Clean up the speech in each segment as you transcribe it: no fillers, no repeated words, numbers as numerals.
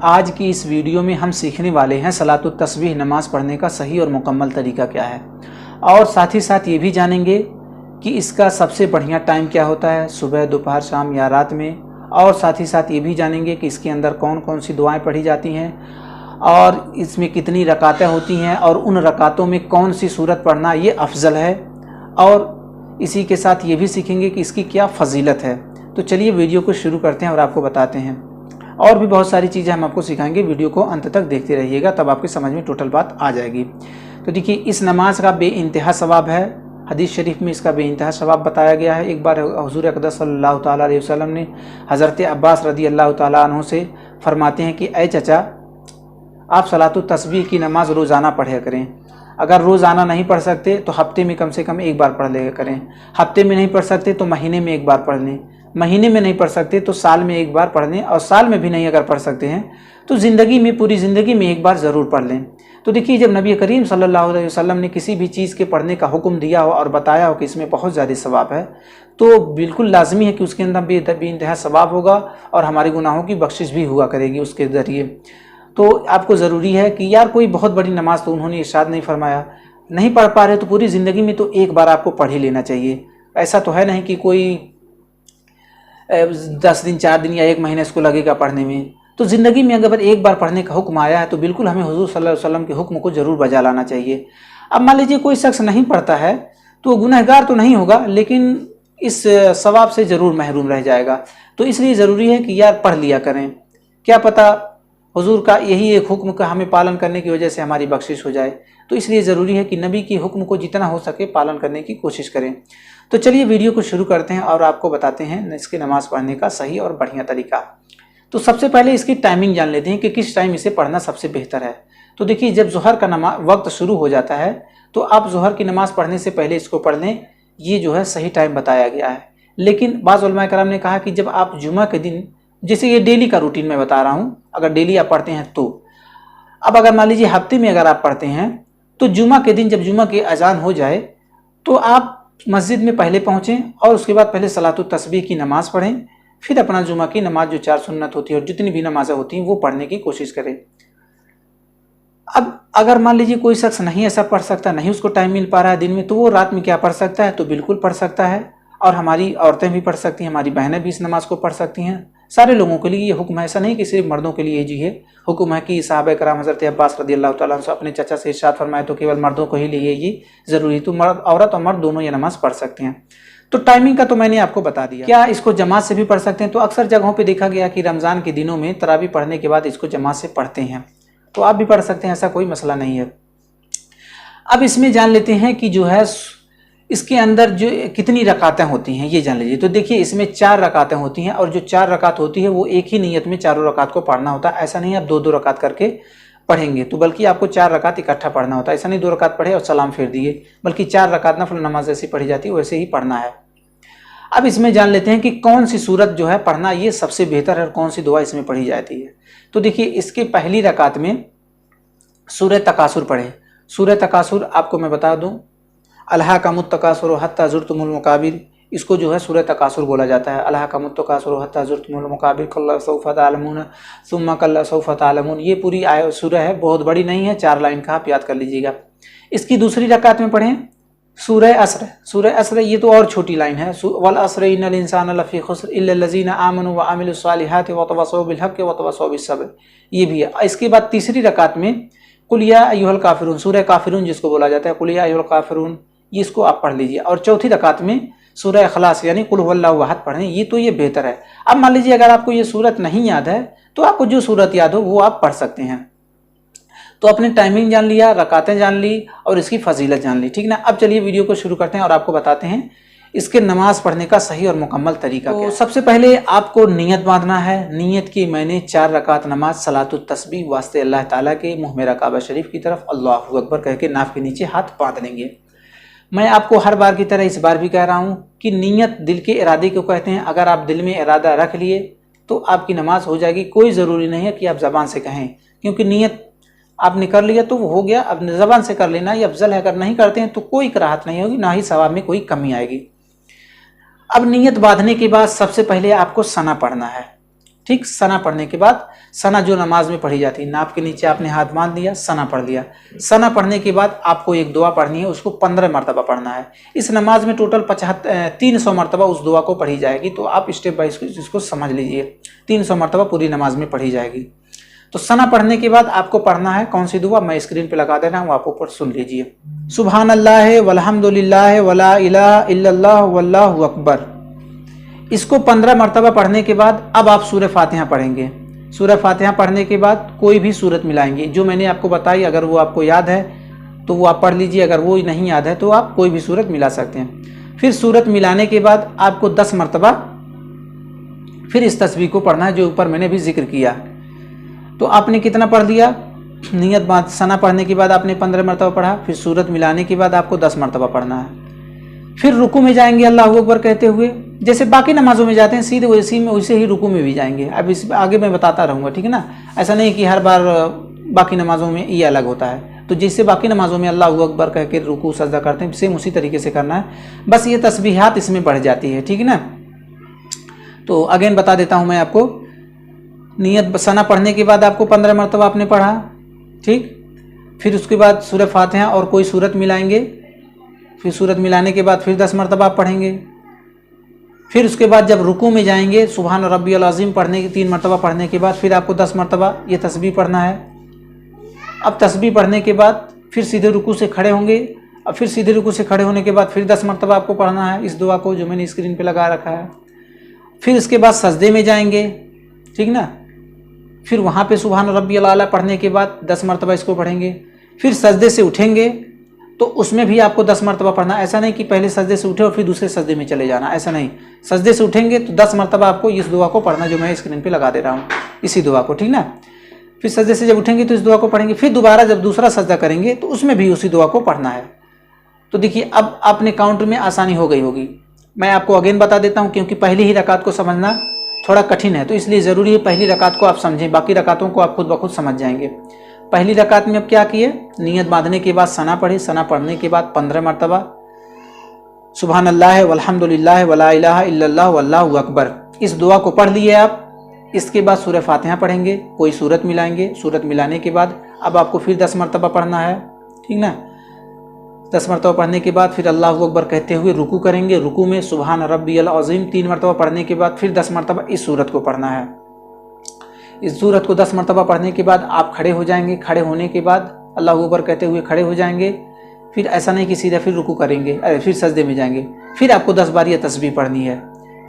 आज की इस वीडियो में हम सीखने वाले हैं सलातुत तस्बीह नमाज पढ़ने का सही और मुकम्मल तरीका क्या है, और साथ ही साथ ये भी जानेंगे कि इसका सबसे बढ़िया टाइम क्या होता है, सुबह, दोपहर, शाम या रात में। और साथ ही साथ ये भी जानेंगे कि इसके अंदर कौन कौन सी दुआएं पढ़ी जाती हैं और इसमें कितनी रकातें होती हैं और उन रकातों में कौन सी सूरत पढ़ना ये अफजल है, और इसी के साथ ये भी सीखेंगे कि इसकी क्या फजीलत है। तो चलिए वीडियो को शुरू करते हैं और आपको बताते हैं। और भी बहुत सारी चीज़ें हम आपको सिखाएंगे, वीडियो को अंत तक देखते रहिएगा, तब आपकी समझ में टोटल बात आ जाएगी। तो देखिए, इस नमाज का बेइंतहा सवाब है। हदीस शरीफ में इसका बेइंतहा सवाब बताया गया है। एक बार हुजूर अक़दस सल्लल्लाहु ताला अलैहि वसल्लम ने हज़रत अब्बास रदी अल्लाह ताला अन्हु से फरमाते हैं कि ऐ चचा, आप सलातुत तस्बीह की नमाज रोज़ाना पढ़ा करें। अगर रोज़ाना नहीं पढ़ सकते तो हफ्ते में कम से कम एक बार पढ़ लिया करें। हफ्ते में नहीं पढ़ सकते तो महीने में एक बार पढ़ लें। महीने में नहीं पढ़ सकते तो साल में एक बार पढ़ लें, और साल में भी नहीं अगर पढ़ सकते हैं तो ज़िंदगी में, पूरी ज़िंदगी में एक बार ज़रूर पढ़ लें। तो देखिए, जब नबी करीम सल्लल्लाहु अलैहि वसल्लम ने किसी भी चीज़ के पढ़ने का हुक्म दिया हो और बताया हो कि इसमें बहुत ज़्यादा सवाब है, तो बिल्कुल लाजमी है कि उसके अंदर बेइंतहा सवाब होगा और हमारे गुनाहों की बख्शिश भी हुआ करेगी उसके ज़रिए। तो आपको ज़रूरी है कि यार, कोई बहुत बड़ी नमाज तो उन्होंने इरशाद नहीं फरमाया, नहीं पढ़ पा रहे तो पूरी ज़िंदगी में तो एक बार आपको पढ़ ही लेना चाहिए। ऐसा तो है नहीं कि कोई 10 दिन, 4 दिन या 1 महीना इसको लगेगा पढ़ने में। तो ज़िंदगी में अगर एक बार पढ़ने का हुक्म आया है तो बिल्कुल हमें हुजूर सल्लल्लाहु अलैहि वसल्लम के हुक्म को ज़रूर बजा लाना चाहिए। अब मान लीजिए कोई शख्स नहीं पढ़ता है तो गुनहगार तो नहीं होगा, लेकिन इस सवाब से ज़रूर महरूम रह जाएगा। तो इसलिए ज़रूरी है कि यार पढ़ लिया करें, क्या पता हुजूर का यही एक हुक्म का हमें पालन करने की वजह से हमारी बख्शिश हो जाए। तो इसलिए ज़रूरी है कि नबी के हुक्म को जितना हो सके पालन करने की कोशिश करें। तो चलिए वीडियो को शुरू करते हैं और आपको बताते हैं इसके नमाज़ पढ़ने का सही और बढ़िया तरीका। तो सबसे पहले इसकी टाइमिंग जान लेते हैं कि किस टाइम इसे पढ़ना सबसे बेहतर है। तो देखिए, जब ज़ोहर का वक्त शुरू हो जाता है तो आप ज़ोहर की नमाज़ पढ़ने से पहले इसको पढ़ लें, ये जो है सही टाइम बताया गया है। लेकिन बाज़ उलमा कराम ने कहा कि जब आप जुमा के दिन, जैसे ये डेली का रूटीन मैं बता रहा हूँ, अगर डेली आप पढ़ते हैं तो, अब अगर मान लीजिए हफ्ते में अगर आप पढ़ते हैं तो जुमा के दिन जब जुमा की अजान हो जाए तो आप मस्जिद में पहले पहुँचें और उसके बाद पहले सलातुत तस्बीह की नमाज़ पढ़ें, फिर अपना जुमा की नमाज जो 4 सुन्नत होती है और जितनी भी नमाज़ें होती हैं वो पढ़ने की कोशिश करें। अब अगर मान लीजिए कोई शख्स नहीं ऐसा पढ़ सकता, नहीं उसको टाइम मिल पा रहा है दिन में, तो वो रात में क्या पढ़ सकता है? तो बिल्कुल पढ़ सकता है, और हमारी औरतें भी पढ़ सकती हैं, हमारी बहनें भी इस नमाज को पढ़ सकती हैं। सारे लोगों के लिए ये हुक्म है, ऐसा नहीं कि सिर्फ मर्दों के लिए जी है हुक्म है कि साहबा कराम हज़रत अब्बास रदी अल्लाह ताला अन्हु से अपने चचा से इरशाद फरमाए तो केवल मर्दों को ही लिए ये ज़रूरी, तो मर्द, औरत और मर्द दोनों ये नमाज़ पढ़ सकते हैं। तो टाइमिंग का तो मैंने आपको बता दिया। क्या इसको जमात से भी पढ़ सकते हैं? तो अक्सर जगहों पे देखा गया कि रमज़ान के दिनों में तरावी पढ़ने के बाद इसको जमात से पढ़ते हैं, तो आप भी पढ़ सकते हैं, ऐसा कोई मसला नहीं है। अब इसमें जान लेते हैं कि जो है इसके अंदर जो कितनी रकातें होती हैं ये जान लीजिए। तो देखिए, इसमें 4 रकातें होती हैं, और जो 4 रकात होती है वो एक ही नियत में चारों रकात को पढ़ना होता है। ऐसा नहीं आप 2-2 रकात करके पढ़ेंगे, तो बल्कि आपको 4 रकात इकट्ठा पढ़ना होता है। ऐसा नहीं 2 रकात पढ़े और सलाम फेर दिए, बल्कि 4 रकात नफल नमाज जैसी पढ़ी जाती है वैसे ही पढ़ना है। अब इसमें जान लेते हैं कि कौन सी सूरत जो है पढ़ना ये सबसे बेहतर है और कौन सी दुआ इसमें पढ़ी जाती है। तो देखिए, इसके पहली रकात में सूरह तकासुर पढ़े। सूरह तकासुर आपको मैं बता दूं, अलहाकुमुत तकासुर हत्ता ज़ुरतुमुल मकाबिर, इसको जो है सूरह तकासुर बोला जाता है। अलहाकुमुत तकासुर हत्ता ज़ुरतुमुल मकाबिर कल्ला सौफ़ा तअलमून सुम्मा कल्ला सौफ़ा तअलमून, ये पूरी सूरह है, बहुत बड़ी नहीं है, 4 लाइन का आप याद कर लीजिएगा। इसकी दूसरी रकात में पढ़ें सूरह असर। सूरह असर ये तो और छोटी लाइन है, वल असर इन्नल इंसाना लफ़ी खुस्र इल्लल्लज़ीना आमनू व अमिलुस सालिहाति व तवासौ बिल हक़्क़ि व तवासौ बिस सब्र, ये भी है। इसके बाद तीसरी रकात में कुल या अय्युहल काफिरून, सूरह काफिरून जिसको बोला जाता है, कुल या अय्युहल काफिरून, ये इसको आप पढ़ लीजिए। और चौथी रकात में सूरह इखलास यानी कुल हुवल्लाहु अहद पढ़ें, ये तो ये बेहतर है। अब मान लीजिए अगर आपको ये सूरत नहीं याद है तो आपको जो सूरत याद हो वो आप पढ़ सकते हैं। तो अपने टाइमिंग जान लिया, रकातें जान ली और इसकी फजीलत जान ली, ठीक ना। अब चलिए वीडियो को शुरू करते हैं और आपको बताते हैं इसके नमाज पढ़ने का सही और मुकम्मल तरीका क्या है। सबसे पहले आपको नियत बांधना है। नियत की मैंने 4 रकात नमाज सलातुत तस्बीह वास्ते अल्लाह ताला के मुँह मेरा काबा शरीफ की तरफ अल्लाहु अकबर कह के नाफ के नीचे हाथ बांध लेंगे। मैं आपको हर बार की तरह इस बार भी कह रहा हूँ कि नियत दिल के इरादे को कहते हैं। अगर आप दिल में इरादा रख लिए तो आपकी नमाज हो जाएगी। कोई ज़रूरी नहीं है कि आप ज़बान से कहें, क्योंकि नियत आपने कर लिया तो वो हो गया। अब ज़बान से कर लेना ये अफजल है। अगर नहीं करते हैं तो कोई कराहत नहीं होगी, ना ही सवाब में कोई कमी आएगी। अब नियत बांधने के बाद सबसे पहले आपको सना पढ़ना है, ठीक, सना पढ़ने के बाद, सना जो नमाज में पढ़ी जाती है, नाप के नीचे आपने हाथ बांध लिया, सना पढ़ लिया। सना पढ़ने के बाद आपको एक दुआ पढ़नी है, उसको 15 मरतबा पढ़ना है। इस नमाज में टोटल 300 मरतबा उस दुआ को पढ़ी जाएगी। तो आप स्टेप बाय इसको समझ लीजिए, 300 मरतबा पूरी नमाज में पढ़ी जाएगी। तो सना पढ़ने के बाद आपको पढ़ना है कौन सी दुआ, मैं स्क्रीन पे लगा दे रहा हूँ, आप ऊपर सुन लीजिए। सुभान अल्लाह वल्हम्दुलिल्लाह वला इलाहा इल्लल्लाह वल्लाहु अकबर। इसको 15 मरतबा पढ़ने के बाद अब आप सूरह फातिहा पढ़ेंगे। सूरह फातिहा पढ़ने के बाद कोई भी सूरत मिलाएंगे, जो मैंने आपको बताई, अगर वो आपको याद है तो वो आप पढ़ लीजिए, अगर वो नहीं याद है तो आप कोई भी सूरत मिला सकते हैं। फिर सूरत मिलाने के बाद आपको 10 मरतबा फिर इस तस्बीह को पढ़ना है जो ऊपर मैंने भी जिक्र किया। तो आपने कितना पढ़ लिया, नियत बात, सना पढ़ने के बाद आपने 15 मरतबा पढ़ा, फिर सूरत मिलाने के बाद आपको 10 मरतबा पढ़ना है। फिर रुकू में जाएंगे अल्लाहू अकबर कहते हुए, जैसे बाकी नमाजों में जाते हैं सीधे वैसे ही रुकू में भी जाएंगे। अब इस आगे मैं बताता रहूँगा, ठीक है ना। ऐसा नहीं कि हर बार बाकी नमाजों में ये अलग होता है। तो जैसे बाकी नमाजों में अल्लाहू अकबर कह के रुकू सजदा करते हैं, सेम उसी तरीके से करना है, बस ये तस्बीहात इसमें बढ़ जाती है, ठीक है ना। तो अगेन बता देता हूँ मैं आपको, नियत सना पढ़ने के बाद आपको 15 मरतबा आपने पढ़ा, ठीक। फिर उसके बाद सूरह फातिहा और कोई सूरत मिलाएंगे, फिर सूरत मिलाने के बाद फिर 10 मरतबा आप पढ़ेंगे। फिर उसके बाद जब रुकू में जाएंगे, सुभान रब्बियल अज़ीम पढ़ने के 3 मरतबा पढ़ने के बाद फिर आपको 10 मरतबा ये तस्बीह पढ़ना है। अब तस्बीह पढ़ने के बाद फिर सीधे रुकू से खड़े होंगे, अब फिर सीधे रुकू से खड़े होने के बाद फिर 10 मरतबा आपको पढ़ना है इस दुआ को जो मैंने स्क्रीन पे लगा रखा है। फिर इसके बाद सजदे में जाएंगे, ठीक ना। फिर वहाँ पे सुभान रब्बियल आला पढ़ने के बाद 10 मरतबा इसको पढ़ेंगे। फिर सजदे से उठेंगे तो उसमें भी आपको 10 मरतबा पढ़ना। ऐसा नहीं कि पहले सजदे से उठे और फिर दूसरे सजदे में चले जाना, ऐसा नहीं। सजदे से उठेंगे तो 10 मरतबा आपको इस दुआ को पढ़ना जो मैं स्क्रीन पे लगा दे रहा हूँ, इसी दुआ को, ठीक ना। फिर सजदे से जब उठेंगे तो इस दुआ को पढ़ेंगे। फिर दोबारा जब दूसरा सजदा करेंगे तो उसमें भी उसी दुआ को पढ़ना है। तो देखिए अब अपने काउंटर में आसानी हो गई होगी। मैं आपको अगेन बता देता हूँ, क्योंकि पहली ही रकात को समझना थोड़ा कठिन है, तो इसलिए ज़रूरी है पहली रकात को आप समझें, बाकी रकातों को आप खुद ब खुद समझ जाएंगे। पहली रकात में अब क्या किए, नियत बांधने के बाद सना पढ़े, सना पढ़ने के बाद 15 मरतबा सुभान अल्लाह वल्हम्दुलिल्लाह वला इलाहा इल्लल्लाह वल्लाहु अकबर, इस दुआ को पढ़ लिए आप। इसके बाद सूरह फातिहा पढ़ेंगे, कोई सूरत मिलाएंगे। सूरत मिलाने के बाद अब आपको फिर 10 मरतबा पढ़ना है, ठीक ना। 10 मरतबा पढ़ने के बाद फिर अल्लाहु अकबर कहते हुए रुकू करेंगे। रुकू में सुभान रब्बियल अज़ीम 3 मरतबा पढ़ने के बाद फिर 10 मरतबा इस सूरत को पढ़ना है। इस सूरत को 10 मरतबा पढ़ने के बाद आप खड़े हो जाएंगे। खड़े होने के बाद अल्लाहु अकबर कहते हुए खड़े हो जाएंगे। फिर ऐसा नहीं कि सीधा फिर रुकू करेंगे, अरे फिर सजदे में जाएंगे। फिर आपको 10 बार ये तस्बीह पढ़नी है।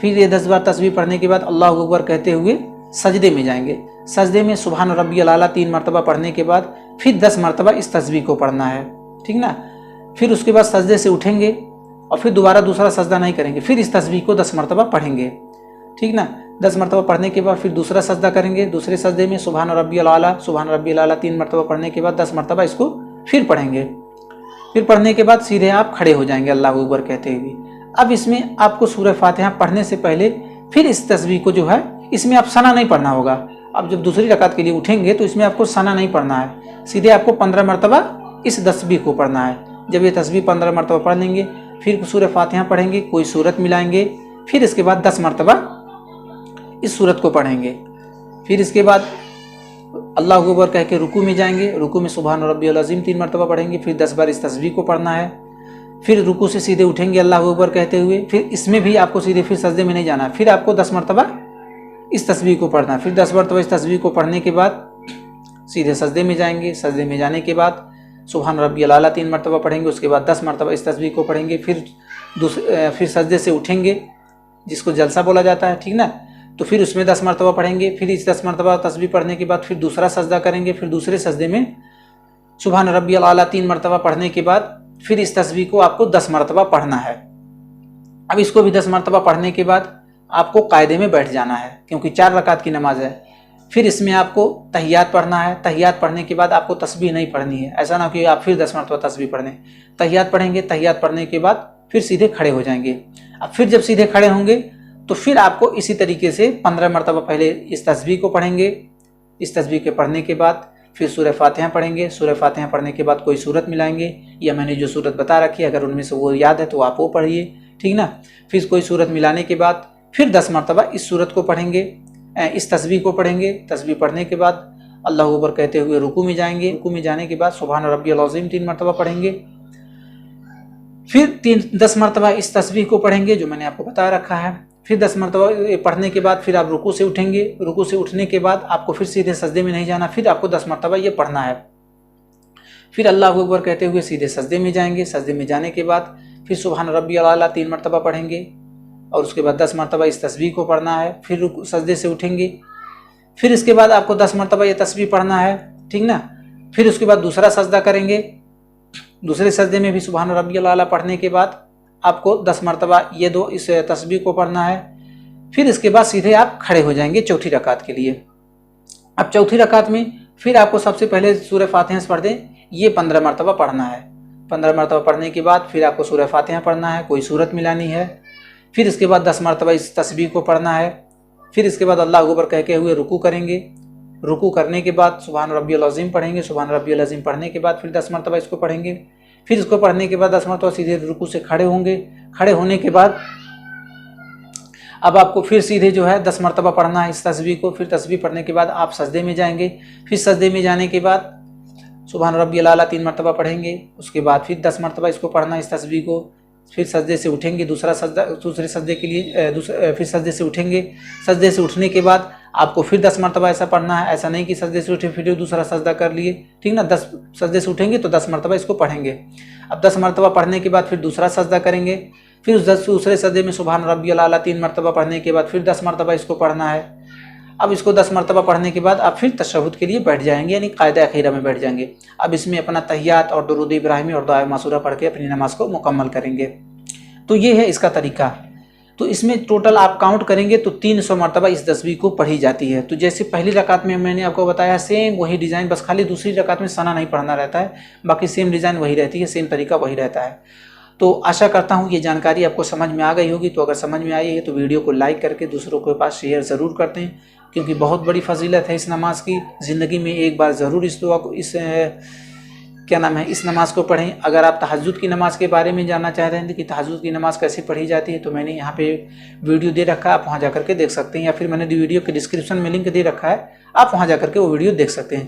फिर ये 10 बार तस्बीह पढ़ने के बाद अल्लाहु अकबर कहते हुए सजदे में जाएंगे। सजदे में सुभान रब्बियल आला 3 मरतबा पढ़ने के बाद फिर 10 मरतबा इस तस्बीह को पढ़ना है, ठीक ना। फिर उसके बाद सजदे से उठेंगे और फिर दोबारा दूसरा सजदा नहीं करेंगे, फिर इस तस्बीह को 10 मरतबा पढ़ेंगे, ठीक ना। 10 मरतबा पढ़ने के बाद फिर दूसरा सजदा करेंगे। दूसरे सजदे में सुभान रब्बियल आला 3 मरतबा पढ़ने के बाद 10 मरतबा इसको फिर पढ़ेंगे। फिर पढ़ने के बाद सीधे आप खड़े हो जाएंगे अल्लाहु अकबर कहते हुए। अब इसमें आपको सूरह फातिहा पढ़ने से पहले फिर इस तस्बीह को जो है, इसमें आप सना नहीं पढ़ना होगा। अब जब दूसरी रकात के लिए उठेंगे तो इसमें आपको सना नहीं पढ़ना है, सीधे आपको 15 मरतबा इस तस्बीह को पढ़ना है। जब ये तस्बीह 15 मरतबा पढ़ लेंगे फिर सूरह फातिहा पढ़ेंगे, कोई सूरत मिलाएंगे। फिर इसके बाद 10 मरतबा इस सूरत को पढ़ेंगे। फिर इसके बाद अल्लाहु अकबर कह के रुकू में जाएंगे। रुकू में सुभान रब्बियल अज़ीम 3 मरतबा पढ़ेंगे। फिर 10 बार इस तस्बीह को पढ़ना है। फिर रुकू से सीधे उठेंगे अल्लाहु अकबर कहते हुए। फिर इसमें भी आपको सीधे फिर सजदे में नहीं जाना, फिर आपको 10 मरतबा इस तस्बीह को पढ़ना है। फिर 10 मरतबा इस तस्बीह को पढ़ने के बाद सीधे सजदे में जाएंगे। सजदे में जाने के बाद सुभान रब्बियल आला 3 मरतबा पढ़ेंगे। उसके बाद 10 मरतबा इस तस्बीह को पढ़ेंगे। फिर सजदे से उठेंगे, जिसको जलसा बोला जाता है, ठीक ना। तो फिर उसमें 10 मरतबा पढ़ेंगे। फिर इस 10 मरतबा तस्बीह पढ़ने के बाद फिर दूसरा सजदा करेंगे। फिर दूसरे सजदे में सुभान रब्बियल आला 3 मरतबा पढ़ने के बाद फिर इस तस्बीह को आपको 10 मरतबा पढ़ना है। अब इसको भी 10 मरतबा पढ़ने के बाद आपको कायदे में बैठ जाना है, क्योंकि 4 रकात की नमाज है। फिर इसमें आपको तहियात पढ़ना है। तहियात पढ़ने के बाद आपको तस्बीह नहीं पढ़नी है, ऐसा ना कि आप फिर 10 मरतबा तस्बीह पढ़ें। तहियात पढ़ेंगे, तहियात पढ़ने के बाद फिर सीधे खड़े हो जाएंगे। अब फिर जब सीधे खड़े होंगे तो फिर आपको इसी तरीके से 15 मरतबा पहले इस तस्बीह को पढ़ेंगे। इस तस्बीह के पढ़ने के बाद फिर सूरह फातिहा पढ़ेंगे। सूरह फातिहा पढ़ने के बाद कोई सूरत मिलाएंगे, या मैंने जो सूरत बता रखी है अगर उनमें से वो याद है तो आप वो पढ़िए, ठीक ना। फिर कोई सूरत मिलाने के बाद फिर 10 मरतबा इस सूरत को पढ़ेंगे। इस तस्बीह को पढ़ेंगे। तस्बीह पढ़ने के बाद अल्लाह अकबर कहते हुए रुकू में जाएंगे। रुकू में जाने के बाद सुभान रब्बियल अज़ीम 3 मरतबा पढ़ेंगे। फिर 10 मरतबा इस तस्बीह को पढ़ेंगे जो मैंने आपको बता रखा है। फिर 10 मरतबा पढ़ने के बाद फिर आप रुकू से उठेंगे। रुकू से उठने के बाद आपको फिर सीधे सजदे में नहीं जाना, फिर आपको 10 मरतबा ये पढ़ना है। फिर अल्लाह अकबर कहते हुए सीधे सजदे में जाएंगे। सजदे में जाने के बाद फिर सुभान रब्बियल आला 3 मरतबा पढ़ेंगे और उसके बाद 10 मरतबा इस तस्बीह को पढ़ना है। फिर सजदे से उठेंगे। फिर इसके बाद आपको 10 मरतबा ये तस्बीह पढ़ना है, ठीक ना। फिर उसके बाद दूसरा सजदा करेंगे। दूसरे सजदे में भी सुभान रब्बियल आला पढ़ने के बाद आपको 10 मरतबा ये इस तस्बीह को पढ़ना है। फिर इसके बाद सीधे आप खड़े हो जाएंगे चौथी रकात के लिए। अब चौथी रकात में फिर आपको सबसे पहले सूरह फातिहा पढ़ दें, ये 15 मरतबा पढ़ना है। 15 मरतबा पढ़ने के बाद फिर आपको सूरह फातिहा पढ़ना है, कोई सूरत मिलानी है। फिर इसके बाद 10 मरतबा इस तस्बीह को पढ़ना है। फिर इसके बाद अल्लाह अकबर कह के हुए रुकू करेंगे। रुकू करने के बाद सुभान रब्बियल अज़ीम पढ़ेंगे। सुभान रब्बियल अज़ीम पढ़ने के बाद फिर 10 मरतबा इसको पढ़ेंगे। फिर इसको पढ़ने के बाद 10 मरतबा सीधे रुकू से खड़े होंगे। खड़े होने के बाद अब आपको फिर सीधे जो है 10 मरतबा पढ़ना है इस तस्बीह को। फिर तस्बीह पढ़ने के बाद आप सजदे में जाएंगे। फिर सजदे में जाने के बाद सुभान रब्बियल आला 3 मरतबा पढ़ेंगे। उसके बाद फिर 10 मरतबा इसको पढ़ना है इस तस्बीह को। फिर सजदे से उठेंगे, दूसरे सजदे के लिए फिर सजदे से उठेंगे। सजदे से उठने के बाद आपको फिर 10 मरतबा ऐसा पढ़ना है। ऐसा नहीं कि सजदे से उठे फिर दूसरा सजदा कर लिए, ठीक ना। 10 सजदे से उठेंगे तो 10 मरतबा इसको पढ़ेंगे। अब 10 मरतबा पढ़ने के बाद फिर दूसरा सजदा करेंगे। फिर उस दूसरे सजदे में सुभान रब्बियल आला 3 मरतबा पढ़ने के बाद फिर 10 मरतबा इसको पढ़ना है। अब इसको 10 मरतबा पढ़ने के बाद आप फिर तशहुद के लिए बैठ जाएंगे, यानी कायदा अखीरा में बैठ जाएंगे। अब इसमें अपना तहियात और दुरूद इब्राहिमी और दुआ मासूरा पढ़ के अपनी नमाज को मुकम्मल करेंगे। तो ये है इसका तरीका। तो इसमें टोटल आप काउंट करेंगे तो 300 मरतबा इस तस्बीह को पढ़ी जाती है। तो जैसे पहली रकात में मैंने आपको बताया सेम वही डिज़ाइन, बस खाली दूसरी रकात में सना नहीं पढ़ना रहता है, बाकी सेम डिज़ाइन वही रहती है, सेम तरीका वही रहता है। तो आशा करता हूँ ये जानकारी आपको समझ में आ गई होगी। तो अगर समझ में आई है तो वीडियो को लाइक करके दूसरों के पास शेयर ज़रूर करते हैं, क्योंकि बहुत बड़ी फजीलत है इस नमाज की। ज़िंदगी में एक बार ज़रूर इस दुआ को इस नमाज को पढ़ें। अगर आप तहज्जुद की नमाज के बारे में जानना चाह रहे हैं कि तहज्जुद की नमाज कैसे पढ़ी जाती है, तो मैंने यहाँ पे वीडियो दे रखा है, आप वहाँ जा करके देख सकते हैं, या फिर मैंने वीडियो के डिस्क्रिप्शन में लिंक दे रखा है, आप वहाँ जा करके वो वीडियो देख सकते हैं।